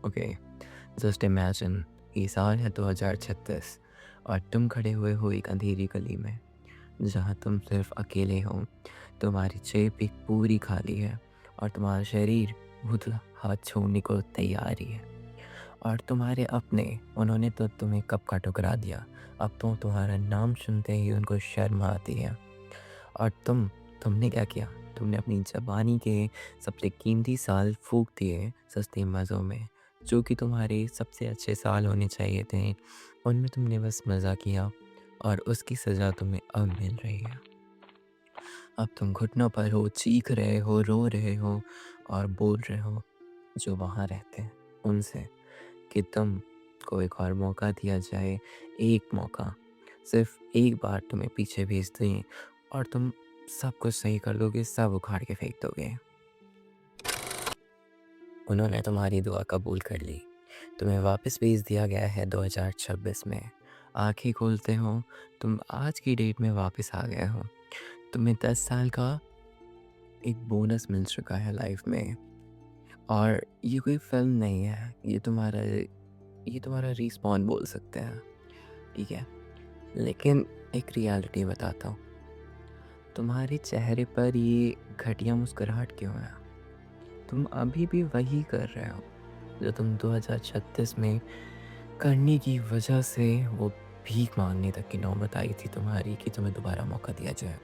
Okay, just imagine ये साल है 2036 और तुम खड़े हुए हो एक अंधेरी गली में जहाँ तुम सिर्फ अकेले हो। तुम्हारी जेब एक पूरी खाली है और तुम्हारा शरीर भूतला हाथ छोड़ने को तैयार ही है। और तुम्हारे अपने, उन्होंने तो तुम्हें कब का ठुकरा दिया। अब तो तुम्हारा नाम सुनते ही उनको शर्म आती है। और तुमने क्या किया? तुमने अपनी जवानी के सबसे कीमती साल फूँक दिए सस्ते मज़ों में, जो कि तुम्हारे सबसे अच्छे साल होने चाहिए थे। उनमें तुमने बस मज़ा किया और उसकी सज़ा तुम्हें अब मिल रही है। अब तुम घुटनों पर हो, चीख रहे हो, रो रहे हो और बोल रहे हो जो वहाँ रहते हैं उनसे कि तुमको एक और मौका दिया जाए। एक मौका, सिर्फ़ एक बार तुम्हें पीछे भेज दें और तुम सब कुछ सही कर दोगे, सब उखाड़ के फेंक दोगे। उन्होंने तुम्हारी दुआ कबूल कर ली। तुम्हें वापस भेज दिया गया है 2026 में। आँखें खोलते हो, तुम आज की डेट में वापस आ गए हो। तुम्हें 10 साल का एक बोनस मिल चुका है लाइफ में। और ये कोई फ़िल्म नहीं है, ये तुम्हारा रिस्पॉन बोल सकते हैं, ठीक है? लेकिन एक रियलिटी बताता हूँ, तुम्हारे चेहरे पर ये घटिया मुस्कुराहट क्यों है? तुम अभी भी वही कर रहे हो जो तुम 2036 में करने की वजह से वो भीख मांगने तक की नौबत आई थी तुम्हारी कि तुम्हें दोबारा मौका दिया जाए।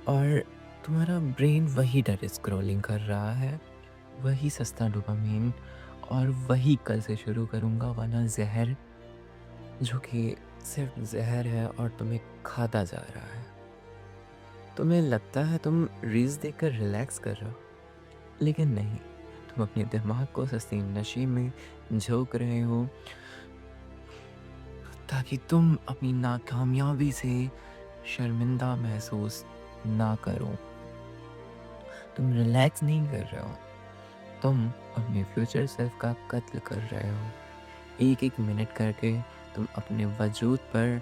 और तुम्हारा ब्रेन वही डर स्क्रॉलिंग कर रहा है, वही सस्ता डोपामाइन और वही कल से शुरू करूँगा वाला ज़हर, जो कि सिर्फ ज़हर है और तुम्हें खाता जा रहा है। तुम्हें लगता है तुम रील्स देखकर रिलैक्स कर रहे हो, लेकिन नहीं, तुम अपने दिमाग को सस्ती नशे में झोंक रहे हो ताकि तुम अपनी नाकामयाबी से शर्मिंदा महसूस ना करो। तुम रिलैक्स नहीं कर रहे हो, तुम अपने फ्यूचर सेल्फ का कत्ल कर रहे हो। एक एक मिनट करके तुम अपने वजूद पर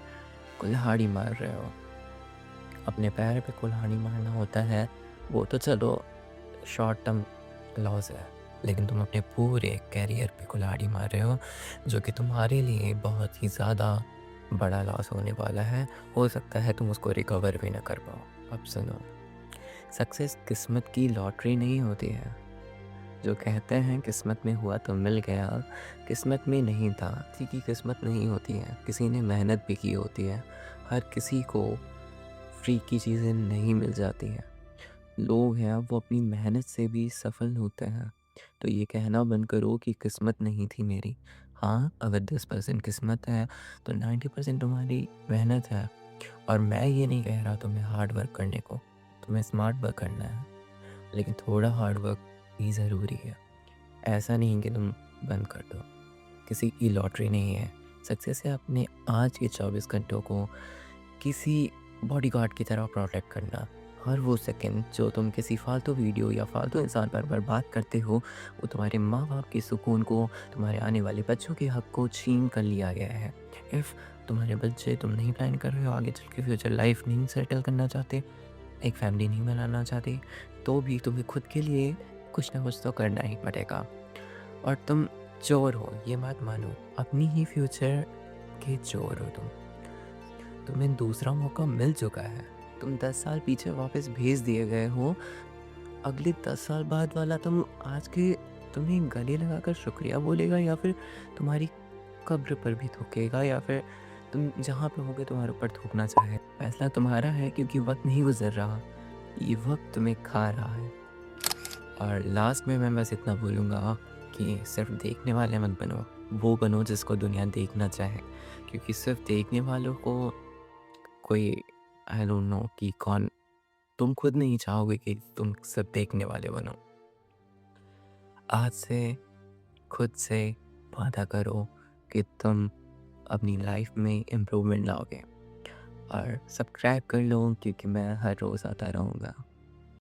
कुल्हाड़ी मार रहे हो। अपने पैर पे कुल्हाड़ी मारना होता है, वो तो चलो शॉर्ट टर्म लॉस है, लेकिन तुम अपने पूरे करियर पे कुल्हाड़ी मार रहे हो, जो कि तुम्हारे लिए बहुत ही ज़्यादा बड़ा लॉस होने वाला है। हो सकता है तुम उसको रिकवर भी ना कर पाओ। अब सुनो, सक्सेस किस्मत की लॉटरी नहीं होती है। जो कहते हैं किस्मत में हुआ तो मिल गया, किस्मत में नहीं था। किसी की किस्मत नहीं होती है, किसी ने मेहनत भी की होती है। हर किसी को फ्री की चीज़ें नहीं मिल जाती हैं। लोग हैं वो अपनी मेहनत से भी सफल होते हैं। तो ये कहना बंद करो कि किस्मत नहीं थी मेरी। हाँ, अगर 10% किस्मत है तो 90% तुम्हारी मेहनत है। और मैं ये नहीं कह रहा तुम्हें हार्ड वर्क करने को, तुम्हें स्मार्ट वर्क करना है, लेकिन थोड़ा हार्ड वर्क भी ज़रूरी है। ऐसा नहीं कि तुम बंद कर दो, किसी की लॉटरी नहीं है। सक्सेस है अपने आज के 24 घंटों को किसी बॉडीगार्ड की तरह प्रोटेक्ट करना। हर वो सेकंड जो तुम किसी फालतू वीडियो या फालतू इंसान पर बर्बाद करते हो, वो तुम्हारे माँ बाप के सुकून को, तुम्हारे आने वाले बच्चों के हक को छीन कर लिया गया है। इफ़ तुम्हारे बच्चे, तुम नहीं प्लान कर रहे हो आगे चल के फ्यूचर लाइफ नहीं सेटल करना चाहते, एक फैमिली नहीं बनाना चाहते, तो भी तुम्हें खुद के लिए कुछ ना कुछ तो करना ही पड़ेगा। और तुम चोर हो, ये मत मानो, अपनी ही फ्यूचर के चोर हो तुम। तुम्हें दूसरा मौका मिल चुका है। तुम 10 साल पीछे वापस भेज दिए गए हो। अगले 10 साल बाद वाला तुम आज के तुम्हें गले लगाकर शुक्रिया बोलेगा या फिर तुम्हारी कब्र पर भी थूकेगा, या फिर तुम जहाँ पे होगे तुम्हारे ऊपर थूकना चाहे। फैसला तुम्हारा है क्योंकि वक़्त नहीं गुज़र रहा, ये वक़्त तुम्हें खा रहा है। और लास्ट में मैं बस इतना बोलूँगा कि सिर्फ़ देखने वाले मत बनो, वो बनो जिसको दुनिया देखना चाहे। क्योंकि सिर्फ़ देखने वालों को कोई, आई डोंट नो कि कौन, तुम खुद नहीं चाहोगे कि तुम सब देखने वाले बनो। आज से खुद से वादा करो कि तुम अपनी लाइफ में इम्प्रूवमेंट लाओगे। और सब्सक्राइब कर लो क्योंकि मैं हर रोज़ आता रहूँगा।